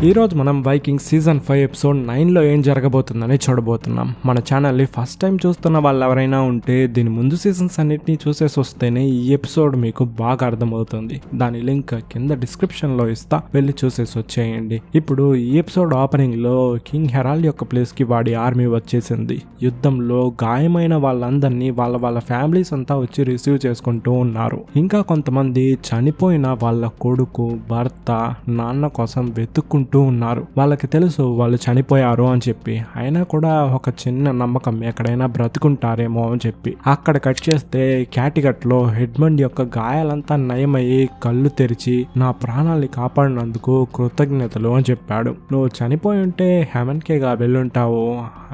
ఈరోజు మనం Viking season 5 episode 9లో ఏం జరగబోతుందని చూడబోతున్నాం. మన ఛానల్ని ఫస్ట్ టైం చూస్తున్న వాళ్ళు ఎవరైనా ఉంటే దీని ముందు సీజన్స్ అన్నిటినీ చూసేసి వస్తేనే ఈ ఎపిసోడ్ మీకు బాగా అర్థమవుతుంది. దాని లింక్ కింద డిస్క్రిప్షన్లో ఇస్తా, వెళ్ళి చూసేసి వచ్చేయండి. ఇప్పుడు ఈ ఎపిసోడ్ ఓపెనింగ్లో కింగ్ హెరాల్డ్ యొక్క ప్లేస్కి వాడి ఆర్మీ వచ్చేసింది. యుద్ధంలో గాయమైన వాళ్ళందరినీ వాళ్ళ ఫ్యామిలీస్ అంతా వచ్చి రిసీవ్ చేసుకుంటూ ఉన్నారు. ఇంకా కొంతమంది చనిపోయిన వాళ్ళ కొడుకు, భర్త, నాన్న కోసం వెతుక్కుంటూ ఉన్నారు. వాళ్ళకి తెలుసు వాళ్ళు చనిపోయారు అని చెప్పి, అయినా కూడా ఒక చిన్న నమ్మకం ఎక్కడైనా బ్రతుకుంటారేమో అని చెప్పి. అక్కడ కట్ చేస్తే క్యాటిగట్ లో హెడ్మండ్ యొక్క గాయాలంతా నయమయ్యి కళ్ళు తెరిచి నా ప్రాణాలని కాపాడినందుకు కృతజ్ఞతలు అని చెప్పాడు. నువ్వు చనిపోయి ఉంటే హెవెన్ కేగా వెళ్ళుంటావు,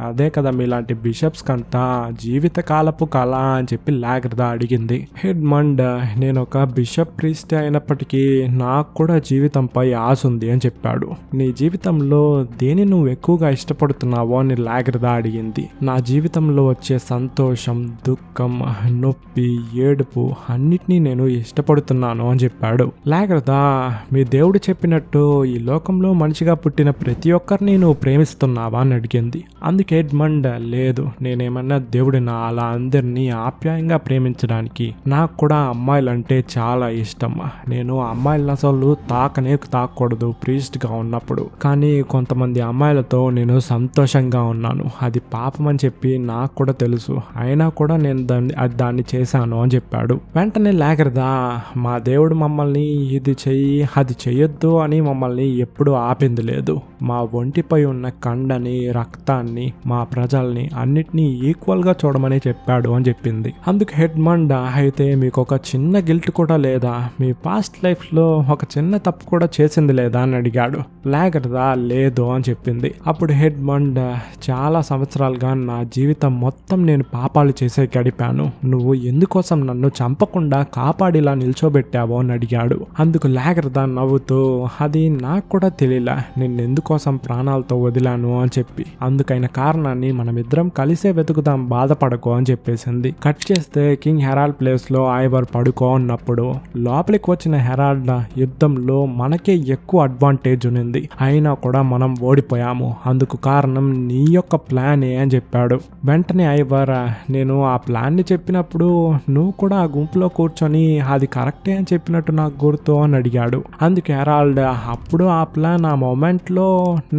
అదే కదా మీలాంటి బిషప్స్ కంతా జీవితకాలపు కళ అని చెప్పి లాగ్రదా అడిగింది. హెడ్మండ్, నేను ఒక బిషప్ ప్రీస్ట్ అయినప్పటికీ నాకు కూడా జీవితంపై ఆశ ఉంది అని చెప్పాడు. నీ జీవితంలో దేని నువ్వు ఎక్కువగా ఇష్టపడుతున్నావో అని లాగ్రదా అడిగింది. నా జీవితంలో వచ్చే సంతోషం, దుఃఖం, నొప్పి, ఏడుపు అన్నిటినీ నేను ఇష్టపడుతున్నాను అని చెప్పాడు. లాగ్రదా, మీ దేవుడు చెప్పినట్టు ఈ లోకంలో మనిషిగా పుట్టిన ప్రతి ఒక్కరిని నువ్వు ప్రేమిస్తున్నావా అని అడిగింది. అందుకే ఎడ్మండ్, లేదు, నేనేమన్నా దేవుడినా అలా అందరినీ ఆప్యాయంగా ప్రేమించడానికి? నాకు కూడా అమ్మాయిలంటే చాలా ఇష్టం. నేను అమ్మాయిలను అసలు తాకకూడదు ప్రీస్ట్ గా ఉన్నప్పుడు, కానీ కొంతమంది అమ్మాయిలతో నేను సంతోషంగా ఉన్నాను. అది పాపం అని చెప్పి నాకు కూడా తెలుసు, అయినా కూడా నేను దాన్ని చేశాను అని చెప్పాడు. వెంటనే లాగ్రదా, మా దేవుడు మమ్మల్ని ఇది చెయ్యి అది చెయ్యొద్దు అని మమ్మల్ని ఎప్పుడు ఆపింది లేదు. మా ఒంటిపై ఉన్న కండని, రక్తాన్ని, మా ప్రజల్ని అన్నిటినీ ఈక్వల్ గా చూడమని చెప్పాడు అని చెప్పింది. అందుకు హెడ్మండ్, అయితే మీకు ఒక చిన్న గిల్ట్ కూడా లేదా? మీ పాస్ట్ లైఫ్ లో ఒక చిన్న తప్పు కూడా చేసింది లేదా అని అడిగాడు. లాగ్రదా, లేదు అని చెప్పింది. అప్పుడు హెడ్మండ్, చాలా సంవత్సరాలుగా నా జీవితం మొత్తం నేను పాపాలు చేసే గడిపాను. నువ్వు ఎందుకోసం నన్ను చంపకుండా కాపాడిలా నిల్చోబెట్టావో అని అడిగాడు. అందుకు లాగ్రదా నవ్వుతూ, అది నాకు కూడా తెలియలా నిన్ను ఎందుకోసం ప్రాణాలతో వదిలాను అని చెప్పి. అందుకైన కారణాన్ని మనమిద్దరం కలిసే వెతుకుదాం, బాధపడకో అని చెప్పేసింది. కట్ చేస్తే కింగ్ హెరాల్డ్ ప్లేస్ లో ఐవర్ పడుకో ఉన్నప్పుడు లోపలికి వచ్చిన హెరాల్డ్, యుద్ధంలో మనకే ఎక్కువ అడ్వాంటేజ్ ఉంది, అయినా కూడా మనం ఓడిపోయాము, అందుకు కారణం నీ యొక్క ప్లానే అని చెప్పాడు. వెంటనే ఐవర్, నేను ఆ ప్లాన్ ని చెప్పినప్పుడు నువ్వు కూడా ఆ గుంపులో కూర్చొని అది కరెక్టే అని చెప్పినట్టు నాకు గుర్తు అని అడిగాడు. అందుకే హెరాల్డ్, అప్పుడు ఆ ప్లాన్ ఆ మూమెంట్ లో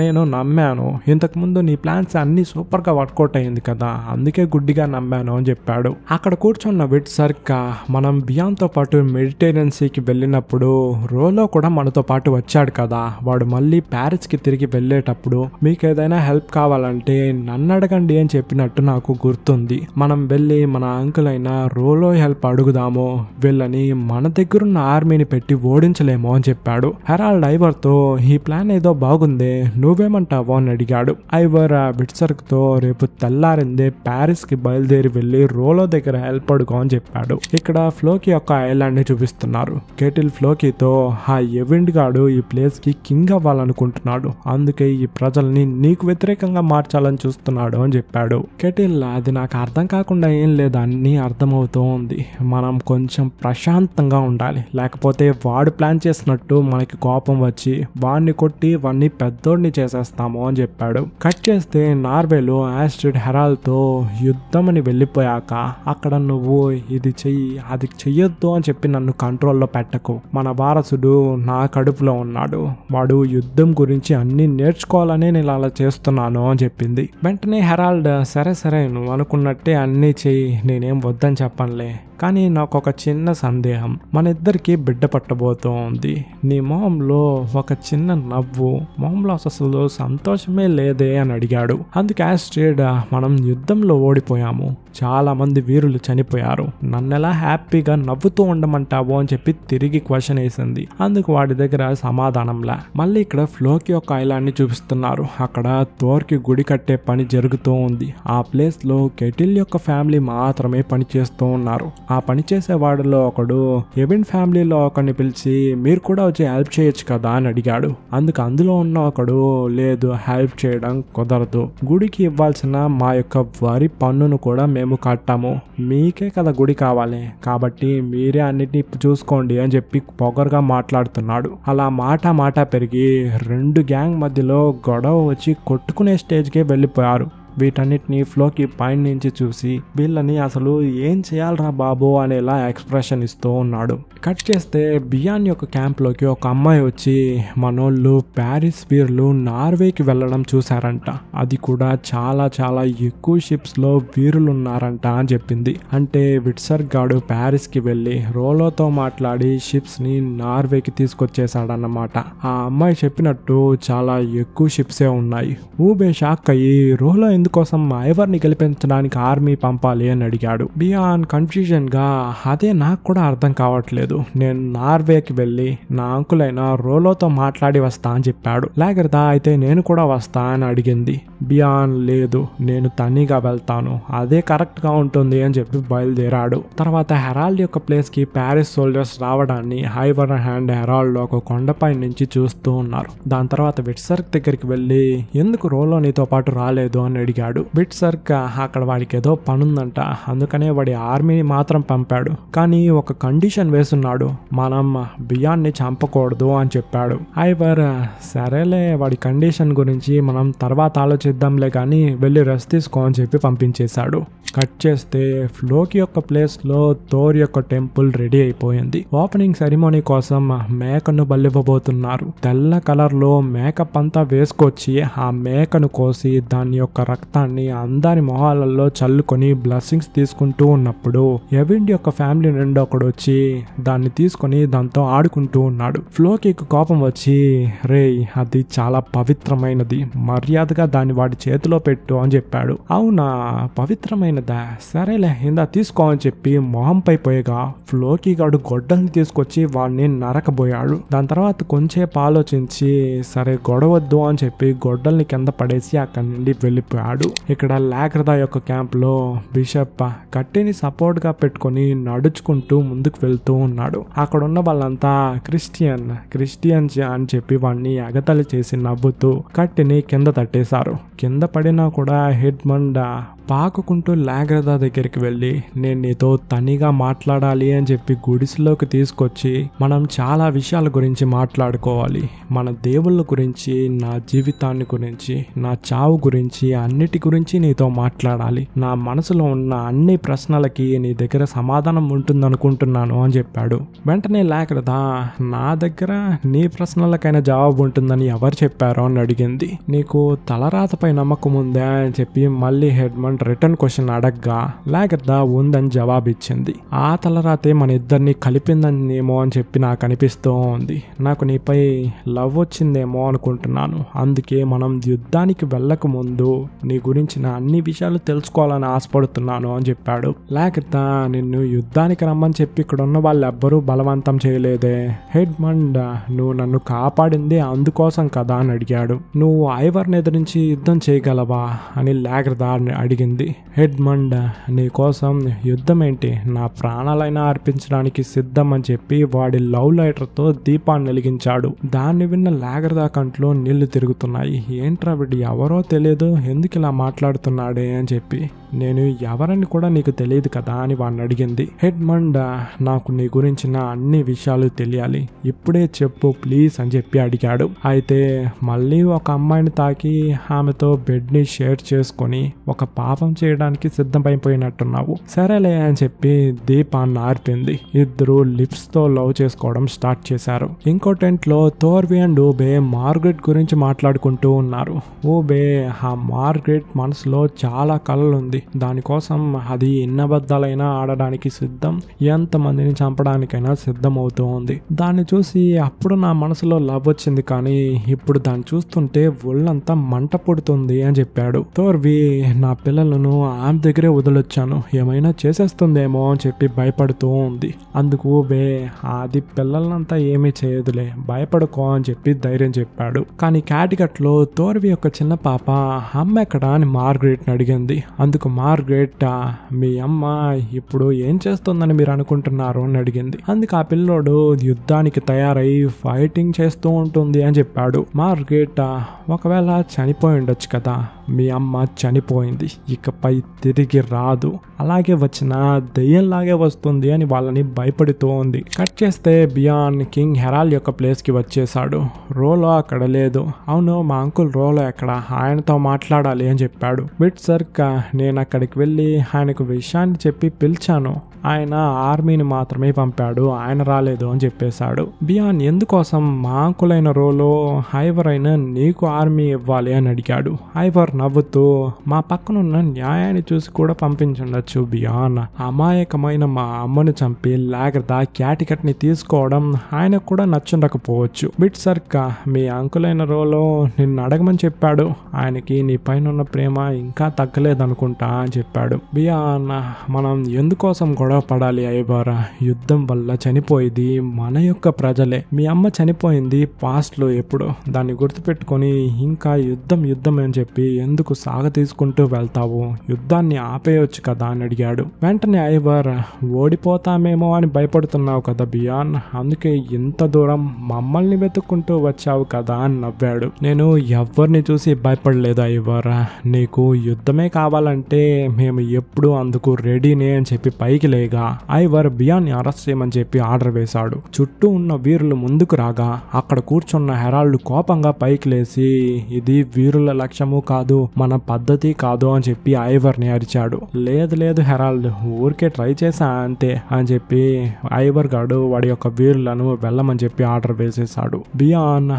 నేను నమ్మాను, ఇంతకు ముందు నీ ప్లాన్స్ అన్ని సూపర్ గా వర్కౌట్ అయింది కదా, అందుకే గుడ్డిగా నమ్మాను అని చెప్పాడు. అక్కడ కూర్చున్న విట్సర్క్, మనం బియాన్ తో పాటు మెడిటేరియన్ సీకి వెళ్ళినప్పుడు రోలో కూడా మనతో పాటు వచ్చాడు కదా, వాడు మళ్ళీ ప్యారిస్ కి తిరిగి వెళ్ళేటప్పుడు మీకు ఏదైనా హెల్ప్ కావాలంటే నన్ను అడగండి అని చెప్పినట్టు నాకు గుర్తుంది. మనం వెళ్ళి మన అంకుల్ అయిన రోలో హెల్ప్ అడుగుదాము, వీళ్ళని మన దగ్గరున్న ఆర్మీని పెట్టి ఓడించలేమో అని చెప్పాడు. హెరాల్డ్ ఐవర్ తో, ఈ ప్లాన్ ఏదో బాగుందే, నువ్వేమంటావో అని అడిగాడు. ఐవర్ విట్సర్క్ తో, రేపు తెల్లారిందే ప్యారిస్ కి బయలుదేరి వెళ్లి రోలో దగ్గర హెల్ప్ అడుగు అని చెప్పాడు. ఇక్కడ ఫ్లోకి యొక్క ఐలాండ్ ని చూపిస్తున్నారు. కేటిల్ ఫ్లోకితో, ఆ ఎవిండ్ గాడు ఈ ప్లేస్ కి కింగ్ అవ్వాలనుకుంటున్నాడు, అందుకే ఈ ప్రజల్ని నీకు వ్యతిరేకంగా మార్చాలని చూస్తున్నాడు అని చెప్పాడు. కేటిల్, అది నాకు అర్థం కాకుండా ఏం లేదు, అన్నీ అర్థమవుతూ ఉంది. మనం కొంచెం ప్రశాంతంగా ఉండాలి, లేకపోతే వాడు ప్లాన్ చేసినట్టు మనకి కోపం వచ్చి వాడిని కొట్టి వాడిని పెద్దోడిని చేసేస్తాము అని చెప్పాడు. కట్ చేస్తే నార్వేలో ఆస్ట్రిడ్ హెరాల్డ్ తో, యుద్ధం అని వెళ్ళిపోయాక అక్కడ నువ్వు ఇది చెయ్యి అది చెయ్యొద్దు అని చెప్పి నన్ను కంట్రోల్లో పెట్టకు, మన వారసుడు నా కడుపులో ఉన్నాడు, వాడు యుద్ధం గురించి అన్ని నేర్చుకోవాలనే నేను అలా చేస్తున్నాను అని చెప్పింది. వెంటనే హెరాల్డ్, సరే నువ్వు అనుకున్నట్టే అన్నీ చెయ్యి, నేనేం వద్దని చెప్పనులే, కానీ నాకు ఒక చిన్న సందేహం, మన ఇద్దరికి బిడ్డ పట్టబోతూ ఉంది, నీ మొహంలో ఒక చిన్న నవ్వు, మొహంలో అసలు సంతోషమే లేదే అని అడిగాడు. అందుకే ఆస్ట్రిడ్, మనం యుద్ధంలో ఓడిపోయాము, చాలా మంది వీరులు చనిపోయారు, నన్నెలా హ్యాపీగా నవ్వుతూ ఉండమంటావు అని చెప్పి తిరిగి క్వశ్చన్ వేసింది. అందుకు వాడి దగ్గర సమాధానంలా. మళ్ళీ ఇక్కడ ఫ్లోకి యొక్క ఐలాండ్ ని చూపిస్తున్నారు. అక్కడ థోర్కి గుడి కట్టే పని జరుగుతూ ఉంది. ఆ ప్లేస్ లో కెటిల్ యొక్క ఫ్యామిలీ మాత్రమే పని చేస్తూ ఉన్నారు. ఆ పని చేసేవాడిలో ఒకడు ఎవిన్ ఫ్యామిలీలో ఒకరిని పిలిచి మీరు కూడా వచ్చి హెల్ప్ చేయొచ్చు కదా అని అడిగాడు. అందులో ఉన్న ఒకడు లేదు హెల్ప్ చేయడం కుదరదు, గుడికి ఇవ్వాల్సిన మా యొక్క వరి పన్నును కూడా మేము కట్టాము, మీకే కదా గుడి కావాలి కాబట్టి మీరే అన్నిటిని చూసుకోండి అని చెప్పి పొగరుగా మాట్లాడుతున్నాడు. అలా మాట పెరిగి 2 గ్యాంగ్ మధ్యలో గొడవ వచ్చి కొట్టుకునే స్టేజ్కే వెళ్ళిపోయారు. వీటన్నిటిని ఫ్లోకి పైన నుంచి చూసి వీళ్ళని అసలు ఏం చేయాలరా బాబు అనేలా ఎక్స్ప్రెషన్ ఇస్తూ ఉన్నాడు. కట్ చేస్తే బియాన్ యొక్క క్యాంప్లోకి ఒక అమ్మాయి వచ్చి మనోళ్ళు ప్యారిస్ వీరులు నార్వేకి వెళ్ళడం చూసారంట, అది కూడా చాలా చాలా ఎక్కువ షిప్స్లో వీరులు ఉన్నారంట అని చెప్పింది. అంటే విట్సర్ గాడు ప్యారిస్కి వెళ్ళి రోలోతో మాట్లాడి షిప్స్ని నార్వేకి తీసుకొచ్చేసాడన్నమాట. ఆ అమ్మాయి చెప్పినట్టు చాలా ఎక్కువ షిప్సే ఉన్నాయి. ఊబే షాక్ అయ్యి రోలో కోసం ఐవర్ని గెలిపించడానికి ఆర్మీ పంపాలి అని అడిగాడు. బియాన్ కన్ఫ్యూజన్ గా అదే నాకు కూడా అర్థం కావట్లేదు, నేను నార్వేకి వెళ్ళి నా అంకులైన రోలోతో మాట్లాడి వస్తా అని చెప్పాడు. లేకదా అయితే నేను కూడా వస్తా అని అడిగింది. బియాన్ లేదు నేను తనీగా వెళ్తాను, అదే కరెక్ట్ గా ఉంటుంది అని చెప్పి బయలుదేరాడు. తర్వాత హెరాల్డ్ యొక్క ప్లేస్ కి ప్యారిస్ సోల్జర్స్ రావడాన్ని ఐవర్ అండ్ హెరాల్డ్ ఒక కొండపై నుంచి చూస్తూ ఉన్నారు. దాని తర్వాత విట్సర్ దగ్గరికి వెళ్ళి ఎందుకు రోలో నీతో పాటు రాలేదు అని అడిగాడు. విట్సర్క్ అక్కడ వాడికి ఏదో పనుందంట, అందుకనే వాడి ఆర్మీని మాత్రం పంపాడు, కానీ ఒక కండిషన్ వేసున్నాడు, మనం బియాన్ని చంపకూడదు అని చెప్పాడు. ఐవర్ సరేలే వాడి కండిషన్ గురించి మనం తర్వాత ఆలోచిద్దాంలే కానీ వెళ్ళి రెస్ట్ తీసుకో అని చెప్పి పంపించేశాడు. కట్ చేస్తే ఫ్లోకి యొక్క ప్లేస్ లో థోర్ యొక్క టెంపుల్ రెడీ అయిపోయింది. ఓపెనింగ్ సెరిమోనీ కోసం మేకను బలివ్వబోతున్నారు. తెల్ల కలర్ లో మేకప్ అంతా వేసుకొచ్చి ఆ మేకను కోసి దాని యొక్క రక్తాన్ని అందరి మొహాలలో చల్లుకొని బ్లెస్సింగ్స్ తీసుకుంటూ ఉన్నప్పుడు ఎవిండ్ యొక్క ఫ్యామిలీ నుండి ఒకడు వచ్చి దాన్ని తీసుకొని దాంతో ఆడుకుంటూ ఉన్నాడు. ఫ్లోకి కోపం వచ్చి రే అది చాలా పవిత్రమైనది, మర్యాదగా దాన్ని వాడి చేతిలో పెట్టు అని చెప్పాడు. అవునా పవిత్రమైనదా, సరేలే ఇందా తీసుకో అని చెప్పి మొహంపై పోయగా ఫ్లోకి గాడు గొడ్డల్ని తీసుకొచ్చి వాడిని నరకబోయాడు. దాని తర్వాత కొంచెంసేపు ఆలోచించి సరే గొడవద్దు అని చెప్పి గొడ్డల్ని కింద పడేసి అక్కడి నుండి వెళ్ళిపోయాడు. ఇక్కడ లాగ్రదా యొక్క క్యాంప్ లో బిషప్ కట్టిని సపోర్ట్ గా పెట్టుకొని నడుచుకుంటూ ముందుకు వెళ్తూ ఉన్నాడు. అక్కడ ఉన్న వాళ్ళంతా క్రిస్టియన్స్ అని చెప్పి వాడిని ఎగతాళి చేసి నవ్వుతూ కట్టిని కింద తట్టేశారు. కింద పడినా కూడా హెడ్మండ్ పాకుకుంటూ లాగ్రదా దగ్గరికి వెళ్ళి నేను నీతో తనిగా మాట్లాడాలి అని చెప్పి గుడిసెలోకి తీసుకొచ్చి మనం చాలా విషయాల గురించి మాట్లాడుకోవాలి, మన దేవుళ్ళ గురించి, నా జీవితాన్ని గురించి, నా చావు గురించి, అన్నిటి గురించి నీతో మాట్లాడాలి, నా మనసులో ఉన్న అన్ని ప్రశ్నలకి నీ దగ్గర సమాధానం ఉంటుందనుకుంటున్నాను అని చెప్పాడు. వెంటనే లాగ్రదా నా దగ్గర నీ ప్రశ్నలకైనా జవాబు ఉంటుందని ఎవరు చెప్పారో అని అడిగింది. నీకు తలరాతపై నమ్మకం ఉందా అని చెప్పి మళ్ళీ హెడ్మండ్ రిటర్న్ క్వశ్చన్ అడగ్గా లాగ్రదా ఉందని జవాబిచ్చింది. ఆ తలరాతే మన ఇద్దరిని కలిపిందనేమో అని చెప్పి నాకు అనిపిస్తూ ఉంది, నాకు నీపై లవ్ వచ్చిందేమో అనుకుంటున్నాను, అందుకే మనం యుద్ధానికి వెళ్ళక ముందు నీ గురించిన అన్ని విషయాలు తెలుసుకోవాలని ఆశపడుతున్నాను అని చెప్పాడు. లాగ్రదా నిన్ను యుద్ధానికి రమ్మని చెప్పి ఇక్కడ ఉన్న వాళ్ళు ఎవ్వరూ బలవంతం చేయలేదే, హెడ్మండ్ నువ్వు నన్ను కాపాడింది అందుకోసం కదా అని అడిగాడు. నువ్వు ఐవర్ని ఎదురించి యుద్ధం చేయగలవా అని లాగ్రదా అడిగింది. హెడ్మండ్ నీ కోసం యుద్ధం ఏంటి, నా ప్రాణాలైనా అర్పించడానికి సిద్ధం అని చెప్పి వాడి లవ్ లైటర్తో దీపాన్ని వెలిగించాడు. దాన్ని విన్న లాగ్రదా కంట్లో నీళ్లు తిరుగుతున్నాయి. ఏంట్రా వీడు ఎవరో తెలియదు ఎందుకు ఇలా మాట్లాడుతున్నాడే అని చెప్పి. నేను ఎవరని కూడా నీకు తెలియదు కదా అని వాడిని అడిగింది. హెడ్మండ్ నాకు నీ గురించిన అన్ని విషయాలు తెలియాలి, ఇప్పుడే చెప్పు ప్లీజ్ అని చెప్పి అడిగాడు. అయితే మళ్ళీ ఒక అమ్మాయిని తాకి ఆమెతో బెడ్ ని షేర్ చేసుకొని ఒక పాపం చేయడానికి సిద్ధమైపోయినట్టున్నావు, సరేలే అని చెప్పి దీపాన్ని ఆర్పింది. ఇద్దరు లిప్స్ తో లవ్ చేసుకోవడం స్టార్ట్ చేశారు. ఇంకో టెంట్ లో థోర్వి అండ్ ఊబే మార్గరెట్ గురించి మాట్లాడుకుంటూ ఉన్నారు. ఊబే ఆ మార్గరెట్ మనసులో చాలా కలలుంది, దానికోసం అది ఎన్ని అబద్ధాలైనా ఆడడానికి సిద్ధం, ఎంతమందిని చంపడానికైనా సిద్ధం అవుతూ ఉంది. దాన్ని చూసి అప్పుడు నా మనసులో లవ్ వచ్చింది, కానీ ఇప్పుడు దాన్ని చూస్తుంటే ఒళ్ళంతా మంట పుడుతుంది అని చెప్పాడు. థోర్వి నా పిల్లలను ఆమె దగ్గరే వదిలొచ్చాను, ఏమైనా చేసేస్తుందేమో అని చెప్పి భయపడుతూ ఉంది. అందుకు బే అది పిల్లలంతా ఏమీ చేయదులే భయపడుకో అని చెప్పి ధైర్యం చెప్పాడు. కానీ క్యాటిగట్ లో థోర్వి యొక్క చిన్న పాప అమ్మ ఎక్కడా అని మార్గరెట్ ని అడిగింది. అందుకు అందుకు మార్గరెట్ మీ అమ్మ ఇప్పుడు ఏం చేస్తుందని మీరు అనుకుంటున్నారు అని అడిగింది. అందుకు ఆ పిల్లోడు యుద్ధానికి తయారై ఫైటింగ్ చేస్తూ ఉంటుంది అని చెప్పాడు. మార్గరెట్ ఒకవేళ చనిపోయి ఉండొచ్చు కదా, మీ అమ్మ చనిపోయింది, ఇకపై తిరిగి రాదు, అలాగే వచ్చిన దెయ్యంలాగే వస్తుంది అని వాళ్ళని భయపడుతూ ఉంది. కట్ చేస్తే బియాన్ కింగ్ హెరాల్డ్ యొక్క ప్లేస్ కి వచ్చేసాడు. రోలో అక్కడ లేదు. అవును, మా అంకుల్ రోలో ఎక్కడ, ఆయనతో మాట్లాడాలి అని చెప్పాడు. బిట్సర్క్ నేను అక్కడికి వెళ్ళి ఆయనకు విషయాన్ని చెప్పి పిలిచాను, ఆయన ఆర్మీని మాత్రమే పంపాడు, ఆయన రాలేదు అని చెప్పేశాడు. బియాన్ ఎందుకోసం మా అంకులైన రోలో ఐవర్ అయినా నీకు ఆర్మీ ఇవ్వాలి అని అడిగాడు. ఐవర్ నవ్వుతూ మా పక్కనున్న న్యాయాన్ని చూసి కూడా పంపించుండొచ్చు బియాన్, అమాయకమైన మా అమ్మను చంపి లేకదా క్యాటికట్ ని తీసుకోవడం ఆయనకు కూడా నచ్చుండకపోవచ్చు. బిట్సర్క్ మీ అంకులైన రోలో నిన్ను అడగమని చెప్పాడు, ఆయనకి నీ పైన ఉన్న ప్రేమ ఇంకా తగ్గలేదనుకుంటా అని చెప్పాడు. బియాన్ మనం ఎందుకోసం గొడవ పడాలి ఐవర్, యుద్ధం వల్ల చనిపోయేది మన యొక్క ప్రజలే, మీ అమ్మ చనిపోయింది పాస్ట్ లో ఎప్పుడు, దాన్ని గుర్తుపెట్టుకొని ఇంకా యుద్ధం యుద్ధం అని చెప్పి ఎందుకు సాగ తీసుకుంటూ వెళ్తావు, యుద్ధాన్ని ఆపేయొచ్చు కదా అని అడిగాడు. వెంటనే ఐవర్ ఓడిపోతామేమో అని భయపడుతున్నావు కదా బియాన్, అందుకే ఇంత దూరం మమ్మల్ని వెతుక్కుంటూ వచ్చావు కదా అని నవ్వాడు. నేను ఎవరిని చూసి భయపడలేదు ఐవర్, నీకు యుద్ధమే కావాలంటే మేము ఎప్పుడు అందుకు రెడీనే అని చెప్పి పైకి లేగా ఐవర్ బియాన్ని అరెస్ట్ చేయమని చెప్పి ఆర్డర్ వేశాడు. చుట్టూ ఉన్న వీరులు ముందుకు రాగా అక్కడ కూర్చున్న హెరాల్డ్ కోపంగా పైకి లేచి ఇది వీరుల లక్ష్యము కాదు, మన పద్ధతి కాదు అని చెప్పి ఐవర్ ని అరిచాడు. లేదు లేదు హెరాల్డ్, ఊరికే ట్రై చేసా అంతే అని చెప్పి ఐవర్ గాడు వాడి యొక్క వీరులను వెళ్ళమని చెప్పి ఆర్డర్ వేసేశాడు. బియాన్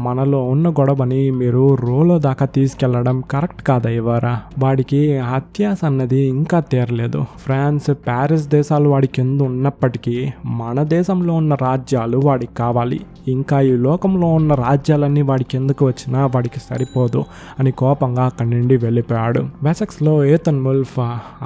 మనలో ఉన్న గొడవని మీరు రోలో దాకా తీసుకెళ్లడం కరెక్ట్ కాదు ఐవర్, వాడికి అత్యాస అన్నది ఇంకా తీరలేదు. ఫ్రాన్స్ పారిస్ దేశాలు వాడి కింద ఉన్నప్పటికీ మన దేశంలో ఉన్న రాజ్యాలు వాడికి కావాలి, ఇంకా ఈ లోకంలో ఉన్న రాజ్యాలన్నీ వాడి కిందకు వచ్చినా వాడికి సరిపోదు అని కోపంగా అక్కడి నుండి వెళ్ళిపోయాడు. వెసెక్స్ లో ఏథన్ వుల్ఫ్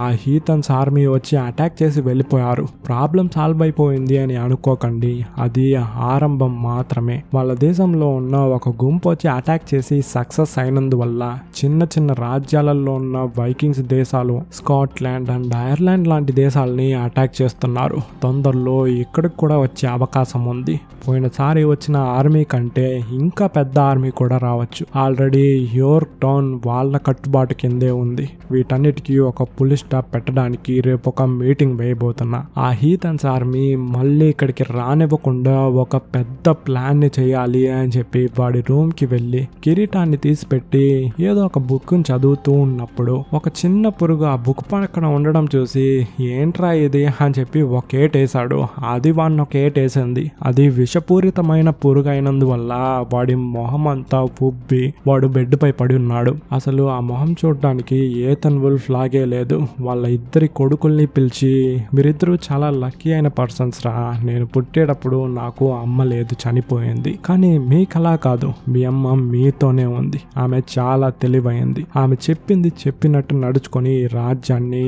ఆ హీథన్స్ ఆర్మీ వచ్చి అటాక్ చేసి వెళ్ళిపోయారు. ప్రాబ్లం సాల్వ్ అయిపోయింది అని అనుకోకండి, అది ఆరంభం మాత్రమే. వాళ్ళ దేశంలో ఉన్న ఒక గుంపు వచ్చి అటాక్ చేసి సక్సెస్ అయినందువల్ల చిన్న చిన్న రాజ్యాలలో ఉన్న వైకింగ్స్ దేశాలు స్కాట్లాండ్ అండ్ ఐర్లాండ్ లాంటి దేశాలని అటాక్ చేస్తున్నారు. తొందరలో ఇక్కడికి కూడా వచ్చే అవకాశం ఉంది. పోయినసారి వచ్చిన ఆర్మీ కంటే ఇంకా పెద్ద ఆర్మీ కూడా రావచ్చు. ఆల్రెడీ యోర్క్ టౌన్ వాళ్ళ కట్టుబాటు కిందే ఉంది. వీటన్నిటికీ ఒక పులి స్టాప్ పెట్టడానికి రేపు ఒక మీటింగ్ వేయబోతున్నా. ఆ హీథన్స్ ఆర్మీ మళ్ళీ ఇక్కడికి రానివ్వకుండా ఒక పెద్ద ప్లాన్ ని చేయాలి అని చెప్పి వాడి రూమ్ కి వెళ్ళి కిరీటాన్ని తీసిపెట్టి ఏదో ఒక బుక్ ని చదువుతూ ఉన్నప్పుడు ఒక చిన్న పురుగు ఆ బుక్ పక్కన ఉండడం చూసి ఏంట్రా ఇది అని చెప్పి ఒక ఏటేసాడు. అది వాడిని ఒక ఏటేసింది. అది విషపూరితమైన పురుగు అయినందువల్ల వాడి మొహం అంతా ఉబ్బి వాడు బెడ్ పై పడి ఉన్నాడు. అసలు ఆ మొహం చూడడానికి ఏథన్ వుల్ఫ్ లాగే లేదు. వాళ్ళ ఇద్దరి కొడుకుల్ని పిలిచి మీరిద్దరూ చాలా లక్కీ అయిన పర్సన్స్ రా, నేను పుట్టేటప్పుడు నాకు అమ్మ లేదు, చనిపోయింది, కానీ మీకలా కాదు, మీ అమ్మ మీతోనే ఉంది, ఆమె చాలా తెలివైంది, ఆమె చెప్పింది చెప్పినట్టు నడుచుకొని రాజ్యాన్ని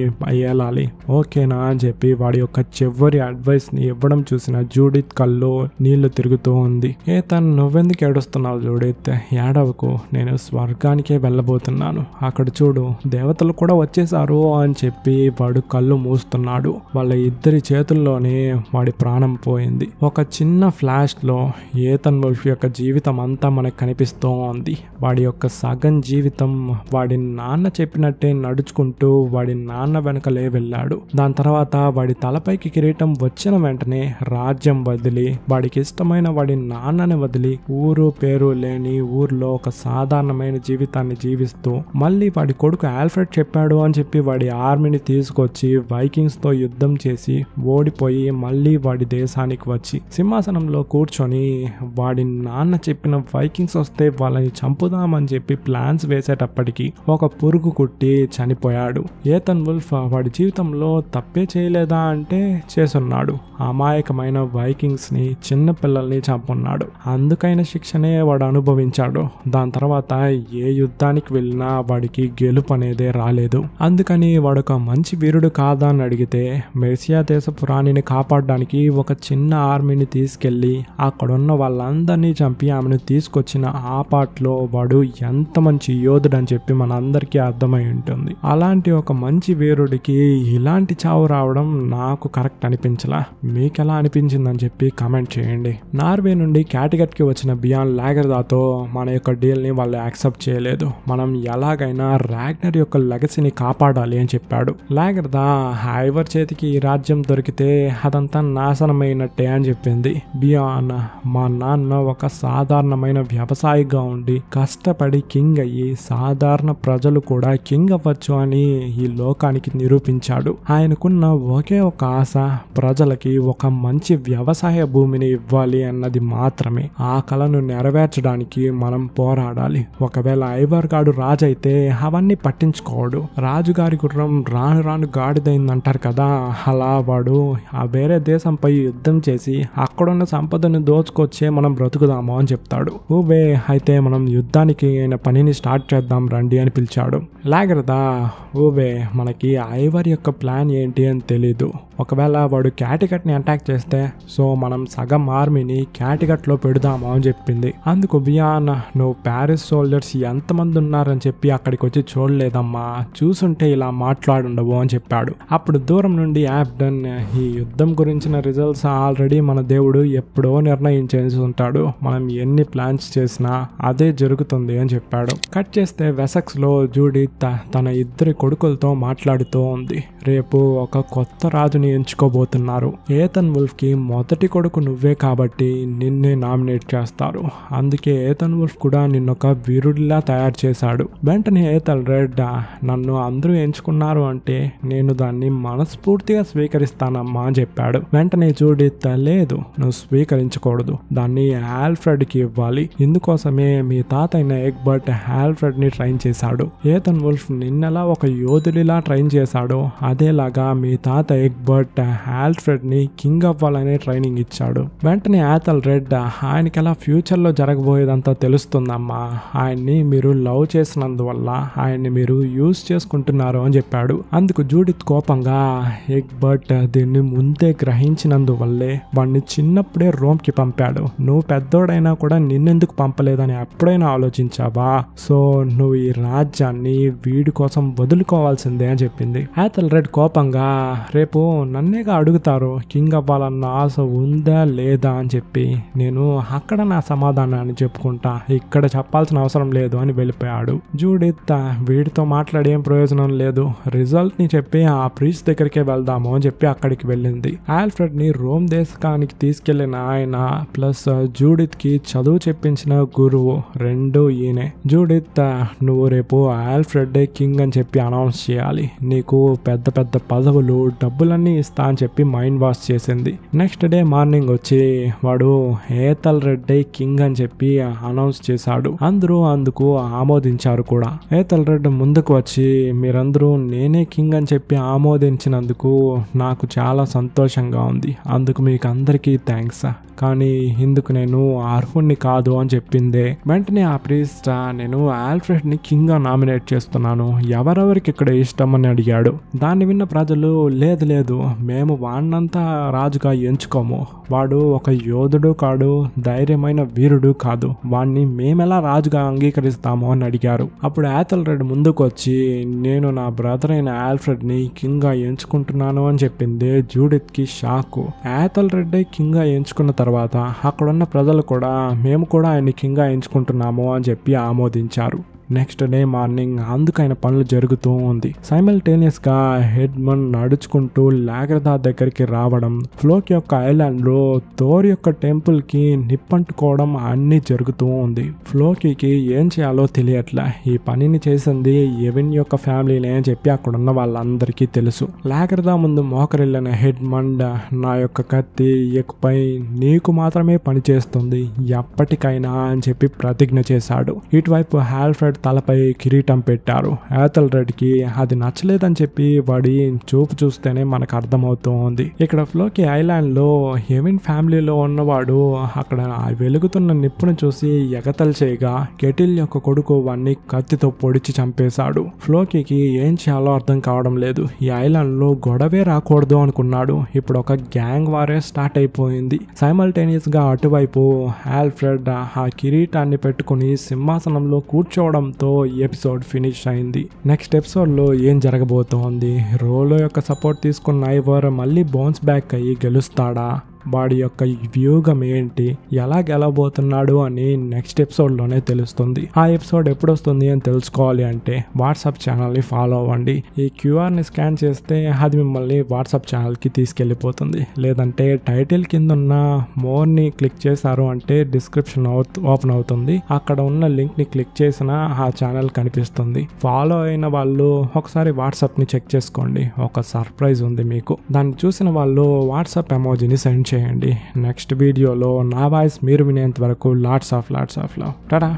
ఏలాలి, ఓకేనా అని చెప్పి వాడి యొక్క చివరి అడ్వైస్ ని ఇవ్వడం చూసిన జూడిత్ కల్లో నీళ్లు తిరుగుతూ ఉంది. ఏతన్ నువ్వెందుకు ఏడుస్తున్నావు జూడిత్, ఏడవకు, నేను స్వర్గానికే వెళ్ళబోతున్నాను, అక్కడ చూడు దేవతలు కూడా వచ్చేసారు అని చెప్పి వాడు కళ్ళు మూస్తున్నాడు. వాళ్ళ ఇద్దరి చేతుల్లోనే వాడి ప్రాణం పోయింది. ఒక చిన్న ఫ్లాష్ లో ఏథన్ వుల్ఫ్ యొక్క జీవితం అంతా మనకు కనిపిస్తూ ఉంది. వాడి యొక్క సగం జీవితం వాడి నాన్న చెప్పినట్టే నడుచుకుంటూ వాడి నాన్న వెనకలే వెళ్ళాడు. దాని తర్వాత వాడి తలపైకి కిరీటం వచ్చిన వెంటనే రాజ్యం వదిలి వాడికి ఇష్టమైన వాడి నాన్నని వదిలి ఊరు పేరు లేని ఊర్లో ఒక సాధారణమైన జీవితాన్ని జీవిస్తూ మళ్ళీ వాడి కొడుకు ఆల్ఫ్రెడ్ చెప్పాడు అని చెప్పి వాడి ఆర్మీని తీసుకొచ్చి వైకింగ్స్ తో యుద్ధం చేసి ఓడిపోయి మళ్ళీ వాడి దేశానికి వచ్చి సింహాసనంలో కూర్చొని వాడి నాన్న చెప్పిన వైకింగ్స్ వస్తే వాళ్ళని చంపుదామని చెప్పి ప్లాన్స్ వేసేటప్పటికి ఒక పురుగు కుట్టి చనిపోయాడు. ఏథన్ వుల్ఫ్ వాడి జీవితంలో తప్పే చేయలేదా అంటే చేసున్నాడు. అమాయకమైన వైకింగ్స్ ని, చిన్న పిల్లల్ని చంపున్నాడు. అందుకైన శిక్షనే వాడు అనుభవించాడు. దాని తర్వాత ఏ యుద్ధానికి వెళ్ళినా వాడికి గెలుపు అనేదే రాలేదు. అందుకని వాడొక మంచి వీరుడు కాదా అని అడిగితే, మెర్సియా దేశపు రాణిని కాపాడడానికి ఒక చిన్న ఆర్మీని తీసుకెళ్లి అక్కడున్న వాళ్ళందరినీ చంపి ఆమెను తీసుకొచ్చిన ఆ పాటలో వాడు ఎంత మంచి యోధుడు అని చెప్పి మనందరికీ అర్థమై ఉంటుంది. అలాంటి ఒక మంచి వీరుడికి ఇలాంటి చావు రావడం నాకు కరెక్ట్ అనిపించలా. మీకెలా అనిపించిందని చెప్పి కామెంట్ చేయండి. నార్వే నుండి క్యాటిగట్ కి వచ్చిన బియాన్ లాగర్దాతో మన యొక్క డీల్ ని వాళ్ళు యాక్సెప్ట్ చేయలేదు. మనం ఎలాగైనా రాగ్నర్ యొక్క లెగసీని కాపాడాలి అని చెప్పాడు. లాగర్దా ఐవర్ చేతికి ఈ రాజ్యం దొరికితే అదంతా నాశనమైనట్టే అని చెప్పింది. బియాన్, మా నాన్న ఒక సాధారణమైన వ్యవసాయిగా ఉండి కష్టపడి కింగ్ అయ్యి సాధారణ ప్రజలు కూడా కింగ్ అవ్వచ్చు అని ఈ లోకానికి నిరూపించాడు. ఆయనకున్న ఒకే ఒక ఆశ ప్రజలకి ఒక మంచి వ్యవసాయ భూమిని ఇవ్వాలి అన్నది మాత్రమే. ఆ కలను నెరవేర్చడానికి మనం పోరాడాలి. ఒకవేళ ఐవర్ గాడు రాజు అయితే అవన్నీ పట్టించుకోడు. రాజుగారి గుర్రం రాను రాను గాడిదైందంటారు కదా, అలా వాడు ఆ వేరే దేశంపై యుద్ధం చేసి అక్కడున్న సంపదను దోచుకొచ్చే మనం బ్రతుకుదాము అని చెప్తాడు. ఊబే, అయితే మనం యుద్ధానికి అయిన పనిని స్టార్ట్ చేద్దాం రండి అని పిలిచాడు. లాగర్దా, ఊబే, మనకి ఐవర్ యొక్క ప్లాన్ ఏంటి అని తెలీదు. ఒకవేళ వాడు క్యాటిగట్ ని అటాక్ చేస్తే సో మనం సగం ఆర్మీని క్యాటిగట్ లో పెడదాము అని చెప్పింది. అందుకు బియాన్, నువ్వు ప్యారిస్ సోల్జర్స్ ఎంతమంది ఉన్నారని చెప్పి అక్కడికి వచ్చి చూడలేదమ్మా, చూసుంటే ఇలా మాట్లాడుండవు అని చెప్పాడు. అప్పుడు దూరం నుండి యాప్డన్, ఈ యుద్ధం గురించిన రిజల్ట్స్ ఆల్రెడీ మన దేవుడు ఎప్పుడో నిర్ణయించేసి ఉంటాడు. మనం ఎన్ని ప్లాన్స్ చేసినా అదే జరుగుతుంది అని చెప్పాడు. కట్ చేస్తే వెసెక్స్ లో జూడిత్ తన ఇద్దరి కొడుకులతో మాట్లాడుతూ ఉంది. రేపు ఒక కొత్త రాజుని ఎంచుకోబోతున్నారు. ఏథన్ వుల్ఫ్ కి మొదటి కొడుకు నువ్వే కాబట్టి నిన్నే నామినేట్ చేస్తారు. అందుకే ఏథన్ వుల్ఫ్ కూడా నిన్నొక వీరుడిలా తయారు చేశాడు. వెంటనే ఏథన్ రెడ్, నన్ను అందరూ ఎంచుకున్నారు అంటే నేను దాన్ని మనస్ఫూర్తిగా స్వీకరిస్తానమ్మా అని చెప్పాడు. వెంటనే జూడిత్, లేదు, నువ్వు స్వీకరించకూడదు, దాన్ని ఆల్ఫ్రెడ్ కి ఇవ్వాలి. ఇందుకోసమే మీ తాత అయిన ఎగ్బర్ట్ ఆల్ఫ్రెడ్ ని ట్రైన్ చేశాడు. ఏథన్ వుల్ఫ్ నిన్నెలా ఒక యోధుడిలా ట్రైన్ చేశాడో అదేలాగా మీ తాత ఎగ్బర్ట్ ఆల్ఫ్రెడ్ ని కింగ్ అవ్వాలనే ట్రైనింగ్ ఇచ్చాడు. వెంటనే ఏథన్ రెడ్, ఆయనకి ఎలా ఫ్యూచర్ లో జరగబోయేదంతా తెలుస్తుందమ్మా, ఆయన్ని మీరు లవ్ చేసినందువల్ల ఆయన్ని మీరు యూజ్ చేసుకుంటున్నారు అని చెప్పాడు. అందుకు జూడిత్ కోపంగా, ఎగ్బర్ట్ దీన్ని ముందే గ్రహించినందువల్లే వాడిని చిన్నప్పుడే రోమ్ కి పంపాడు. నువ్వు పెద్దోడైనా కూడా నిన్నెందుకు పంపలేదని ఎప్పుడైనా ఆలోచించావా? సో నువ్వు ఈ రాజ్యాన్ని వీడి కోసం వదులుకోవాల్సిందే అని చెప్పింది. ఏథన్ రెడ్ కోపంగా, రేపు నన్నేగా అడుగుతారు కింగ్ అవ్వాలన్న ఆశ ఉందా లేదా అని చెప్పి, నేను అక్కడ నా సమాధానాన్ని చెప్పుకుంటా, ఇక్కడ చెప్పాల్సిన అవసరం లేదు అని వెళ్ళిపోయాడు. జూడిత్, వీడితో మాట్లాడి ఏం ప్రయోజనం లేదు, రిజల్ట్ ని చెప్పి ఆ ప్రీస్ట్ దగ్గరికే వెళ్దాము అని చెప్పి అక్కడికి వెళ్ళింది. ఆల్ఫ్రెడ్ ని రోమ్ దేశానికి తీసుకెళ్లిన ఆయన ప్లస్ జూడిత్ కి చదువు చెప్పించిన గురువు రెండు ఈయనే. జూడిత్, నువ్వు రేపు ఆల్ఫ్రెడ్ కింగ్ అని చెప్పి అనౌన్స్ చేయాలి, నీకు పెద్ద పెద్ద పదవులు డబ్బులన్నీ ఇస్తా అని చెప్పి మైండ్ వాష్ చేసింది. నెక్స్ట్ డే మార్నింగ్ వచ్చి వాడు ఏథన్ రెడ్ కింగ్ అని చెప్పి అనౌన్స్ చేశాడు. అందరూ అందుకు ఆమోదించారు కూడా. ఏథన్ రెడ్ ముందుకు వచ్చి, మీరందరూ నేనే కింగ్ అని చెప్పి ఆమోదించినందుకు నాకు చాలా సంతోషంగా ఉంది, అందుకు మీకు అందరికీ థ్యాంక్స్, కానీ ఇందుకు నేను అర్హుణ్ణి కాదు అని చెప్పింది. వెంటనే ఆ ప్రీస్ట్, నేను ఆల్ఫ్రెడ్ ని కింగ్ గా నామినేట్ చేస్తున్నాను, ఎవరెవరికి ఇక్కడ ఇష్టం అని అడిగాడు. దాన్ని విన్న ప్రజలు, లేదు లేదు, మేము వాడినంతా రాజుగా ఎంచుకోము, వాడు ఒక యోధుడు కాడు, ధైర్యమైన వీరుడు కాదు, వాడిని మేమెలా రాజుగా అంగీకరిస్తాము అని అడిగారు. అప్పుడు ఏథన్ రెడ్ ముందుకు వచ్చి, నేను నా బ్రదర్ అయిన ఆల్ఫ్రెడ్ ని కింగ్ గా ఎంచుకుంటున్నాను అని చెప్పింది. జూడిత్ కి షాక్. ఏథన్ రెడ్ కింగ్ గా ఎంచుకున్న తర్వాత అక్కడున్న ప్రజలు కూడా మేము కూడా ఆయన్ని కింగ్ గా ఎంచుకుంటున్నాము అని చెప్పి ఆమోదించారు. నెక్స్ట్ డే మార్నింగ్ అందుకైన పనులు జరుగుతూ ఉంది. సైమల్టేనియస్ గా హెడ్మన్ నడుచుకుంటూ లాగర్దా దగ్గరికి రావడం, ఫ్లోక్ యొక్క ఐలాండ్ లో థోర్ యొక్క టెంపుల్ కి నిప్పంటుకోవడం అన్ని జరుగుతూ ఉంది. ఫ్లోకీకి ఏం చేయాలో తెలియట్లే. ఈ పనిని చేసింది ఎవెన్ యొక్క ఫ్యామిలీనే అని చెప్పి అక్కడున్న వాళ్ళందరికీ తెలుసు. లాగర్దా ముందు మోకరిల్లిన హెడ్మన్, నా యొక్క కత్తి ఇకపై నీకు మాత్రమే పనిచేస్తుంది, ఎప్పటికైనా అని చెప్పి ప్రతిజ్ఞ చేశాడు. ఇటువైపు ఆల్ఫ్రెడ్ ఆల్ఫ్రెడ్ తలపై కిరీటం పెట్టారు. ఏథల్ రెడ్కి అది నచ్చలేదని చెప్పి వాడి చూపు చూస్తేనే మనకు అర్థమవుతూ ఉంది. ఇక్కడ ఫ్లోకి ఐలాండ్ లో హెవిన్ ఫ్యామిలీలో ఉన్నవాడు అక్కడ వెలుగుతున్న నిప్పును చూసి ఎగతలు చేయగా కెటిల్ యొక్క కొడుకు వాడిని కత్తితో పొడిచి చంపేశాడు. ఫ్లోకి ఏం చేయాలో అర్థం కావడం లేదు. ఈ ఐలాండ్ లో గొడవే రాకూడదు అనుకున్నాడు. ఇప్పుడు ఒక గ్యాంగ్ వారే స్టార్ట్ అయిపోయింది. సైమల్టేనియస్ గా అటువైపు ఆల్ఫ్రెడ్ ఆ కిరీటాన్ని పెట్టుకుని సింహాసనంలో కూర్చోవడంతో ఈ ఎపిసోడ్ ఫినిష్ అయింది. నెక్స్ట్ ఎపిసోడ్ లో ఏం జరగబోతోంది? రోలో యొక్క సపోర్ట్ తీసుకున్న ఐవర్ మళ్ళీ బౌన్స్ బ్యాక్ అయ్యి గెలుస్తాడా? వాడి యొక్క వ్యూగం ఏంటి, ఎలా గెలవబోతున్నాడు అని నెక్స్ట్ ఎపిసోడ్లోనే తెలుస్తుంది. ఆ ఎపిసోడ్ ఎప్పుడు వస్తుంది అని తెలుసుకోవాలి అంటే వాట్సాప్ ఛానల్ని ఫాలో అవ్వండి. ఈ క్యూఆర్ని స్కాన్ చేస్తే అది మిమ్మల్ని వాట్సాప్ ఛానల్కి తీసుకెళ్ళిపోతుంది. లేదంటే టైటిల్ కింద ఉన్న మోర్ని క్లిక్ చేశారు అంటే డిస్క్రిప్షన్ ఓపెన్ అవుతుంది. అక్కడ ఉన్న లింక్ని క్లిక్ చేసినా ఆ ఛానల్ కనిపిస్తుంది. ఫాలో అయిన వాళ్ళు ఒకసారి వాట్సాప్ని చెక్ చేసుకోండి. ఒక సర్ప్రైజ్ ఉంది మీకు. దాన్ని చూసిన వాళ్ళు వాట్సాప్ ఎమోజీని సెండ్ చేయండి. నెక్స్ట్ వీడియోలో నా వాయిస్ మీరు వినేంత వరకు లాట్స్ ఆఫ్ లవ్. టాటా.